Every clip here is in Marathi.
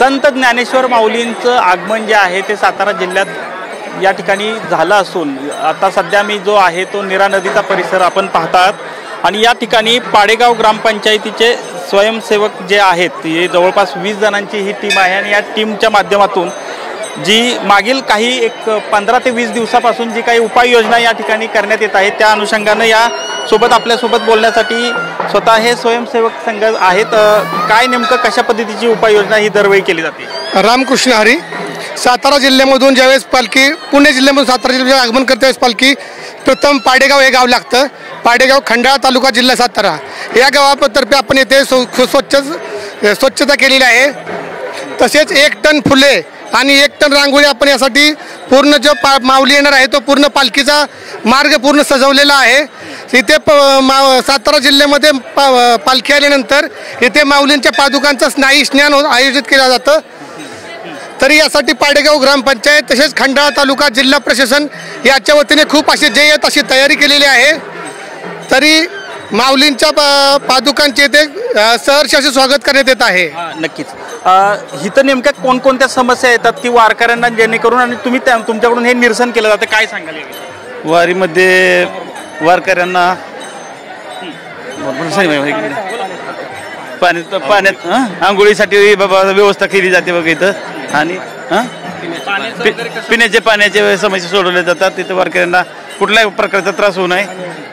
संत ज्ञानेश्वर माऊलींचं आगमन जे आहे ते सातारा जिल्ह्यात या ठिकाणी झालं असून आता सध्या मी जो आहे तो नीरा नदीचा परिसर आपण पाहतात आणि या ठिकाणी पाडेगाव ग्रामपंचायतीचे स्वयंसेवक जे आहेत हे जवळपास 20 जणांची ही टीम आहे आणि या टीमच्या माध्यमातून जी मागील काही एक 15 ते 20 दिवसापासून जी काही उपाययोजना या ठिकाणी करण्यात येत आहे त्या अनुषंगानं या सोबत आपल्यासोबत बोलण्यासाठी स्वतः हे स्वयंसेवक संघ आहेत। काय नेमकं कशा पद्धतीची उपाययोजना ही दरवेळी केली जाते? रामकृष्ण हरी। सातारा जिल्ह्यामधून ज्यावेळेस पालखी पुणे जिल्ह्यामधून सातारा जिल्ह्यात आगमन करते त्यावेळेस पालखी प्रथम पाडेगाव हे गाव लागतं। पाडेगाव खंडाळा तालुका जिल्हा सातारा या गावातर्फे आपण येथे स्वच्छता केलेली आहे। तसेच 1 टन फुले आणि 1 टन रांगोळी आपण यासाठी पूर्ण जो माऊली येणार आहे तो पूर्ण पालखीचा मार्ग पूर्ण सजवलेला आहे। इथे सातारा जिल्ह्यामध्ये पालखी आल्यानंतर इथे माऊलींच्या पादुकांचं स्नायी स्नान आयोजित केलं जातं। तरी यासाठी पाडेगाव ग्रामपंचायत तसेच खंडाळा तालुका जिल्हा प्रशासन याच्या वतीने खूप अशी जय्यत अशी तयारी केलेली आहे। तरी माऊलींच्या पादुकांचे इथे सहर्ष असे स्वागत करण्यात येत आहे। नक्कीच इथं नेमक्या कोणकोणत्या समस्या येतात की वारकऱ्यांना जेणेकरून आणि तुम्ही तुमच्याकडून हे निरसन केलं जातं काय सांगाल? वारीमध्ये वारकऱ्यांना पाण्यात आंघोळीसाठी बाबा व्यवस्था केली जाते बघा इथं आणि पिण्याच्या पाण्याचे समस्या सोडवल्या जातात। तिथे वारकऱ्यांना कुठल्याही प्रकारचा त्रास होऊ नये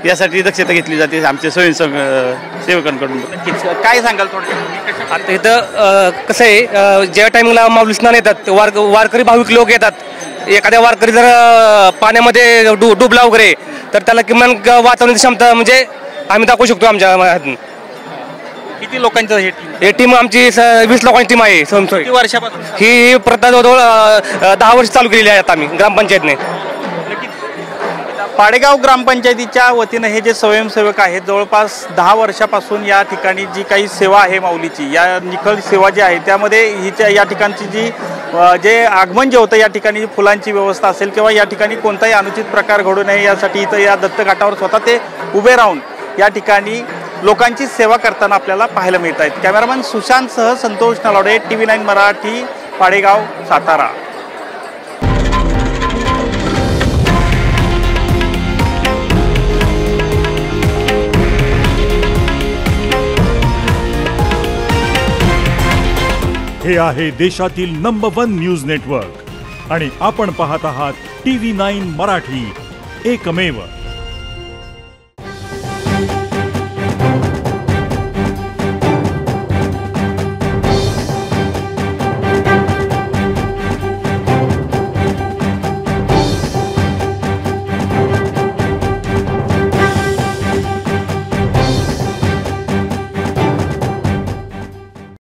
यासाठी दक्षता घेतली जाते आमच्या स्वयंसेवकांकडून। नक्कीच काय सांगाल थोडक्यात? आता इथं कसं आहे ज्या टायमिंगला माऊली स्नान येतात वारकरी भाविक लोक येतात। एखाद्या वारकरी जर पाण्यामध्ये डुबला वगैरे तर त्याला किमान वाचवण्याची क्षमता म्हणजे आम्ही दाखवू शकतो आमच्या हातून। किती लोकांचं हे टीम आमची 20 लोकांची टीम आहे स्वयंसेवक। किती वर्षापासून ही प्रथा जवळजवळ 10 वर्ष चालू केलेली आहेत आम्ही ग्रामपंचायतने। पाडेगाव ग्रामपंचायतीच्या वतीनं हे जे स्वयंसेवक आहेत जवळपास 10 वर्षापासून या ठिकाणी जी काही सेवा आहे माऊलीची या निखळ सेवा जी आहे त्यामध्ये हिच्या या ठिकाणची जी जे आगमन जे होतं या ठिकाणी फुलांची व्यवस्था असेल किंवा या ठिकाणी कोणताही अनुचित प्रकार घडू नये यासाठी इथं या दत्तघाटावर स्वतः ते उभे राहून या ठिकाणी लोकांची सेवा करताना आपल्याला पाहायला मिळत आहेत। कॅमेरामॅन सुशांतसह संतोष नलावडे, TV9 मराठी, पाडेगाव, सातारा। हे आहे देशातील नंबर 1 न्यूज नेटवर्क आणि आपण पाहत आहात TV9 मराठी, एकमेव।